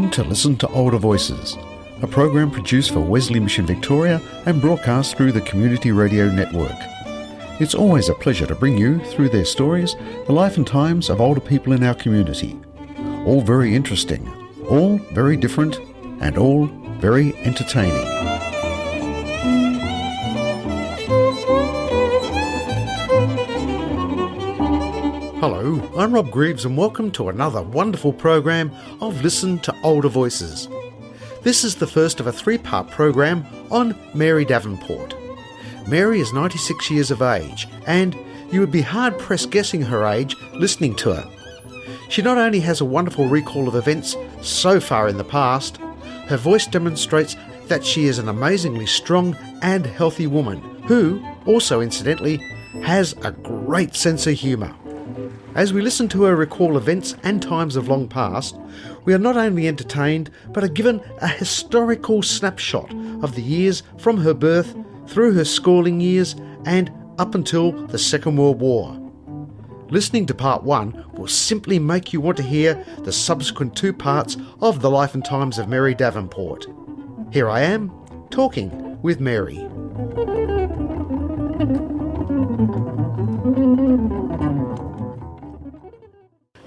Welcome to Listen to Older Voices, a program produced for Wesley Mission Victoria and broadcast through the Community Radio Network. It's always a pleasure to bring you, through their stories, the life and times of older people in our community. All very interesting, all very different, and all very entertaining. Hello, I'm Rob Greaves and welcome to another wonderful program of Listen to Older Voices. This is the first of a three-part program on Mary Davenport. Mary is 96 years of age and you would be hard-pressed guessing her age listening to her. She not only has a wonderful recall of events so far in the past, her voice demonstrates that she is an amazingly strong and healthy woman who, also incidentally, has a great sense of humour. As we listen to her recall events and times of long past, we are not only entertained, but are given a historical snapshot of the years from her birth through her schooling years and up until the Second World War. Listening to part one will simply make you want to hear the subsequent two parts of the life and times of Mary Davenport. Here I am, talking with Mary.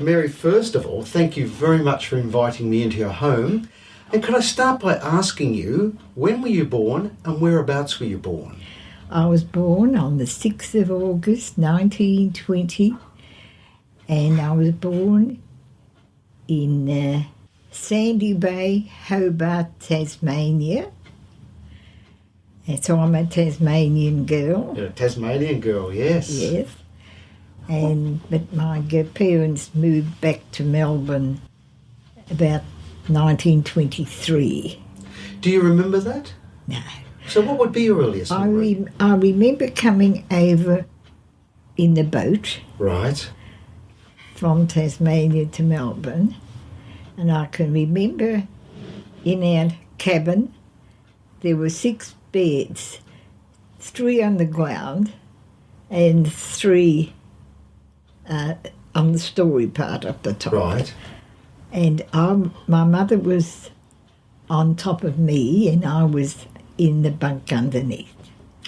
Mary, first of all, thank you very much for inviting me into your home. And could I start by asking you, when were you born and whereabouts were you born? I was born on the 6th of August 1920 and I was born in Sandy Bay, Hobart, Tasmania. And so I'm a Tasmanian girl. You're a Tasmanian girl, yes. Yes. But my parents moved back to Melbourne about 1923. Do you remember that? No. So what would be your earliest memory? I remember coming over in the boat. Right. From Tasmania to Melbourne. And I can remember in our cabin there were 6 beds, 3 on the ground and 3 on the story part up the top. Right. And my mother was on top of me and I was in the bunk underneath.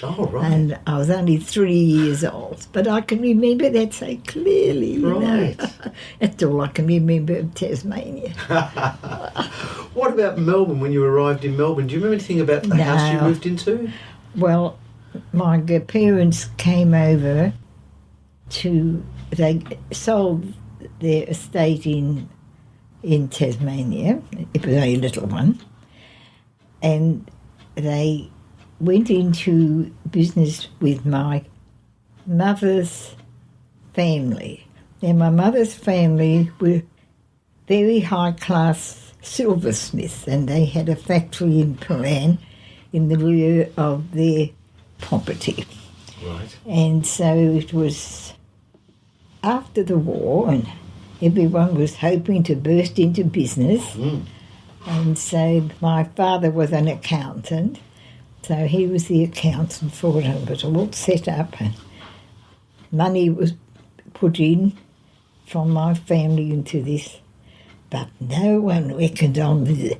Oh, right. And I was only 3 years old, but I can remember that so clearly. Right. That's all I can remember of Tasmania. What about Melbourne, when you arrived in Melbourne? Do you remember anything about the house you moved into? Well, my parents came over they sold their estate in Tasmania. It was a little one. And they went into business with my mother's family. Now, my mother's family were very high-class silversmiths, and they had a factory in Paran in the rear of their property. Right. And so it was after the war, and everyone was hoping to burst into business. Mm. And so my father was an accountant, so he was the accountant for it, and it was all set up, and money was put in from my family into this. But no one reckoned on the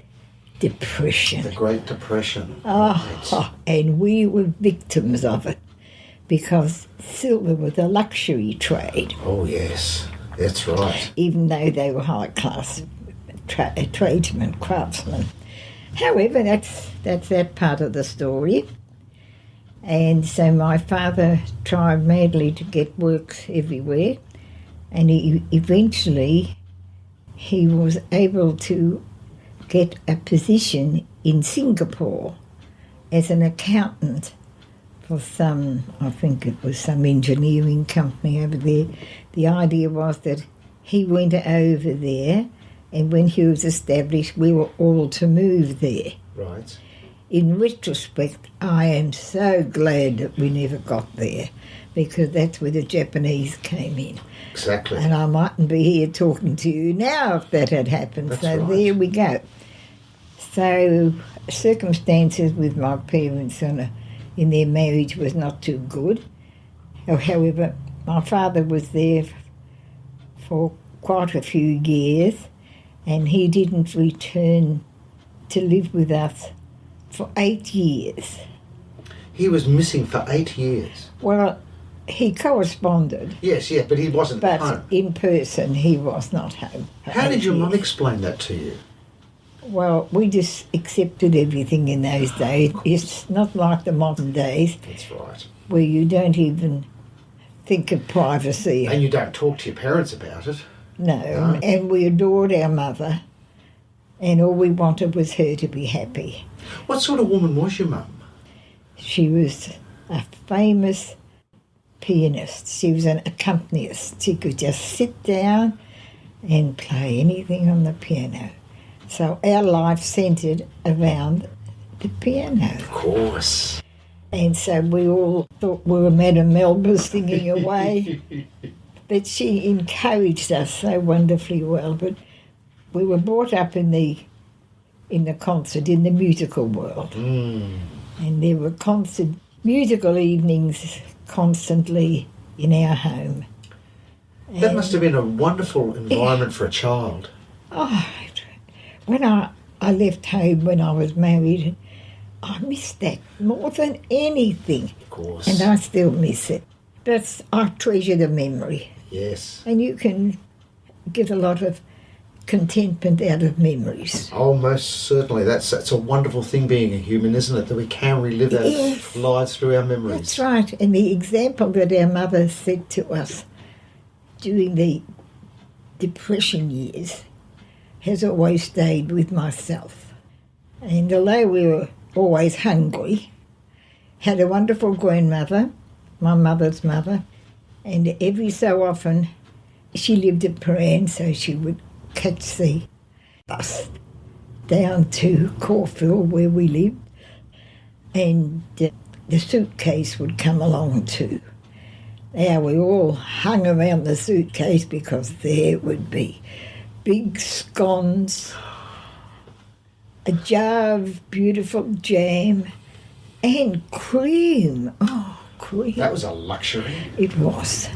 Depression. The Great Depression. Oh, and we were victims of it because silver was a luxury trade. Oh, yes, that's right. Even though they were high-class tradesmen, craftsmen. However, that's that part of the story. And so my father tried madly to get work everywhere, and eventually he was able to get a position in Singapore as an accountant for I think it was some engineering company over there. The idea was that he went over there, and when he was established, we were all to move there. Right. In retrospect, I am so glad that we never got there, because that's where the Japanese came in. Exactly. And I mightn't be here talking to you now if that had happened. That's so right. There we go. So circumstances with my parents in their marriage was not too good. However, my father was there for quite a few years, and he didn't return to live with us for 8 years. He was missing for 8 years. Well, he corresponded, Yes, yeah, but he wasn't but home. in person he was not home. for How 8 did your mum years. explain that to you? Well, we just accepted everything in those days. It's not like the modern days That's right. where you don't even think of privacy. And you don't talk to your parents about it. No, No. and we adored our mother, and all we wanted was her to be happy. What sort of woman was your mum? She was a famous pianist. She was an accompanist. She could just sit down and play anything on the piano. So our life centred around the piano. Of course. And so we all thought we were Madame Melba singing away. But she encouraged us so wonderfully well. But we were brought up in the concert, in the musical world. Mm. And there were constant musical evenings constantly in our home. That must have been a wonderful environment for a child. Oh, when I left home when I was married, I missed that more than anything. Of course. And I still miss it. But I treasure the memory. Yes. And you can get a lot of contentment out of memories. Oh, most certainly. That's a wonderful thing being a human, isn't it? That we can relive our Yes. lives through our memories. That's right. And the example that our mother said to us during the Depression years has always stayed with myself. And although we were always hungry, had a wonderful grandmother, my mother's mother, and every so often she lived at Paran, so she would catch the bus down to Caulfield where we lived, and the suitcase would come along too. Now we all hung around the suitcase because there would be big scones, a jar of beautiful jam, and cream. Oh, cream. That was a luxury. It was.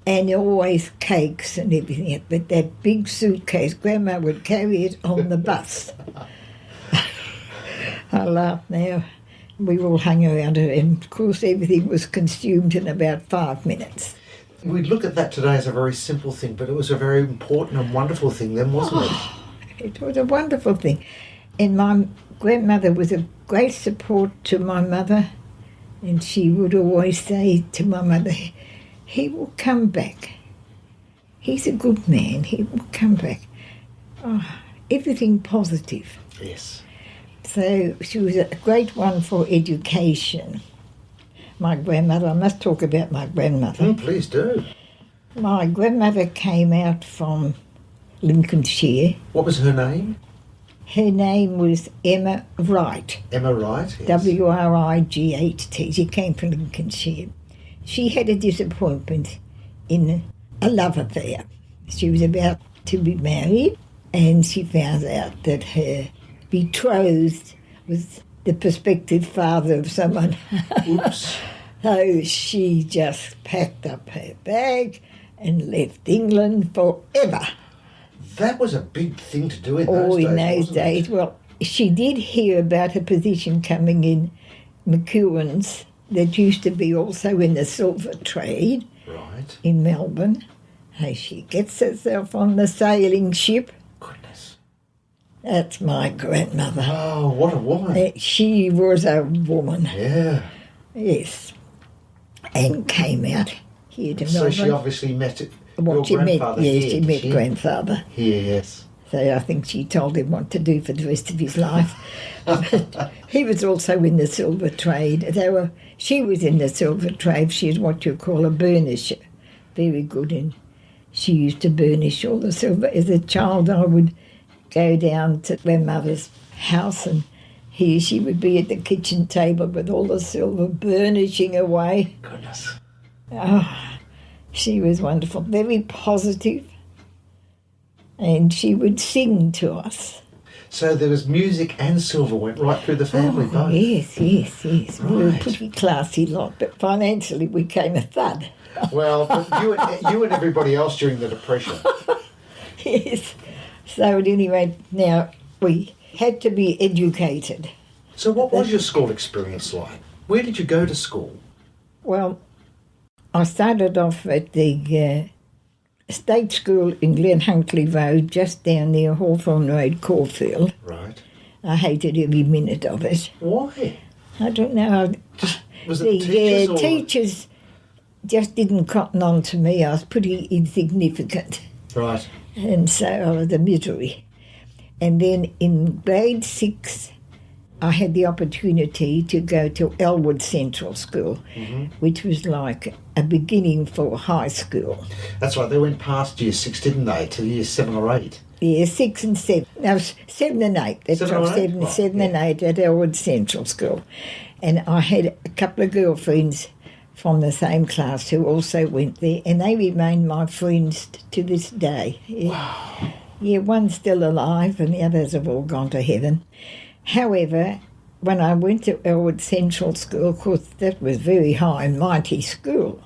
And always cakes and everything. But that big suitcase, Grandma would carry it on the bus. I laugh now. We all hung around her, and of course everything was consumed in about 5 minutes. We look at that today as a very simple thing, but it was a very important and wonderful thing then, wasn't it? It was a wonderful thing. And my grandmother was a great support to my mother, and she would always say to my mother, "He will come back. He's a good man. He will come back." Oh, everything positive. Yes. So she was a great one for education. My grandmother, I must talk about my grandmother. Please do. My grandmother came out from Lincolnshire. What was her name? Her name was Emma Wright, Emma Wright. Yes. Wright. She came from Lincolnshire. She had a disappointment in a love affair. She was about to be married, and she found out that her betrothed was the prospective father of someone. Oops. So she just packed up her bag and left England forever. That was a big thing to do in those days. In those wasn't days. it? Well, she did hear about a position coming in McEwen's that used to be also in the silver trade Right. in Melbourne. So she gets herself on the sailing ship. Goodness. That's my grandmother. Oh, what a woman. She was a woman, Yeah. yes, and came out here to So Melbourne. she obviously met your She met, grandfather yes, here, she did met she? grandfather. Here, yes. So I think she told him what to do for the rest of his life. But he was also in the silver trade. She was in the silver trade. She was what you call a burnisher. Very good. And she used to burnish all the silver. As a child, I would go down to grandmother's house, and here she would be at the kitchen table with all the silver burnishing away. Goodness. Oh, she was wonderful, very positive, and she would sing to us. So there was music and silver went right through the family both. Yes. We were a Right. pretty classy lot, but financially we came a thud. Well, but you and everybody else during the Depression. Yes. So at any rate, now we had to be educated. So what was your school experience like? Where did you go to school? Well, I started off at the state school in Glen Huntley Road, just down near Hawthorne Road, Caulfield. Right. I hated every minute of it. Why? I don't know. Was The it teachers or... teachers just didn't cotton on to me. I was pretty insignificant. Right. And so I was a misery. And then in grade 6, I had the opportunity to go to Elwood Central School, which was like a beginning for high school. That's right, they went past year 6, didn't they, to year 7 or 8? Yeah, 6 and 7. No, 7 and 8. That's 7 right, or 8? 7, Right, 7 and 8 at Elwood Central School. And I had a couple of girlfriends from the same class who also went there, and they remain my friends to this day. Yeah. Wow. Yeah, one's still alive and the others have all gone to heaven. However, when I went to Elwood Central School, of course, that was very high and mighty school.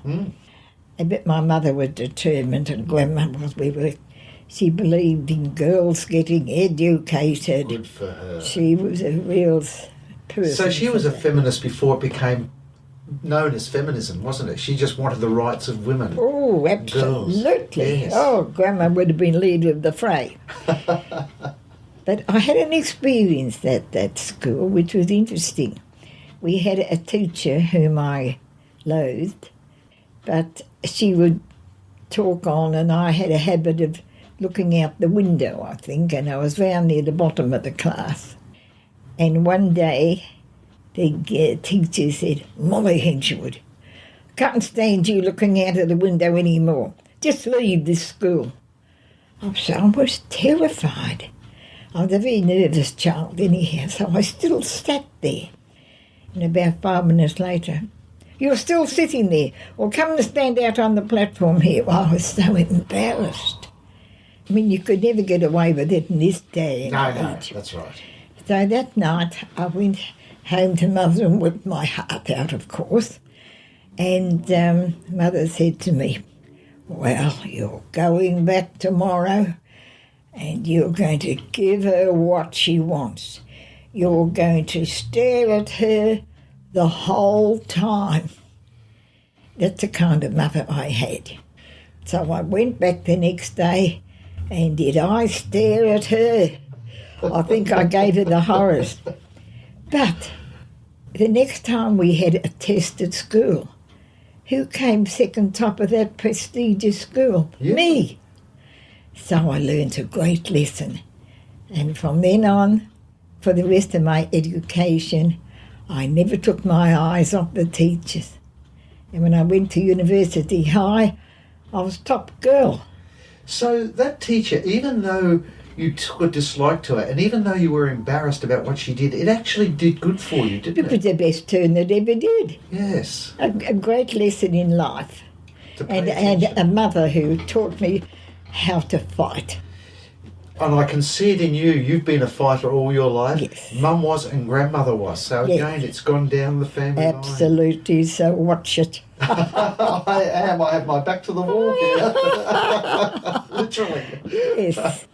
I bet my mother was determined, and Grandma was. She believed in girls getting educated. Good for her. She was a real person. So she was a feminist before it became known as feminism, wasn't it? She just wanted the rights of women. Oh, absolutely. Yes. Oh, Grandma would have been leader of the fray. But I had an experience at that school which was interesting. We had a teacher whom I loathed, but she would talk on, and I had a habit of looking out the window, I think, and I was round near the bottom of the class. And one day the teacher said, "Molly Henchwood, can't stand you looking out of the window anymore. Just leave this school." So I was terrified. I was a very nervous child anyhow, so I still sat there. And about 5 minutes later, "You're still sitting there. Well, come and stand out on the platform here." Well, I was so embarrassed. I mean, you could never get away with it in this day and No, age. that's right. So that night I went home to Mother and whipped my heart out, of course. And Mother said to me, "Well, you're going back tomorrow and you're going to give her what she wants. You're going to stare at her the whole time." That's the kind of mother I had. So I went back the next day, and did I stare at her? I think I gave her the horrors. But the next time we had a test at school, who came second top of that prestigious school? You. Me. So I learned a great lesson. And from then on, for the rest of my education, I never took my eyes off the teachers. And when I went to University High, I was top girl. So that teacher, even though you took a dislike to her, and even though you were embarrassed about what she did, it actually did good for you, didn't It it? was the best turn that ever did. Yes. A great lesson in life. To pay And attention. a mother who taught me how to fight. And I can see it in you. You've been a fighter all your life. Yes. Mum was and grandmother was. So Yes. again, it's gone down the family line. Absolutely, so watch it. I am. I have my back to the wall here. Literally. Yes.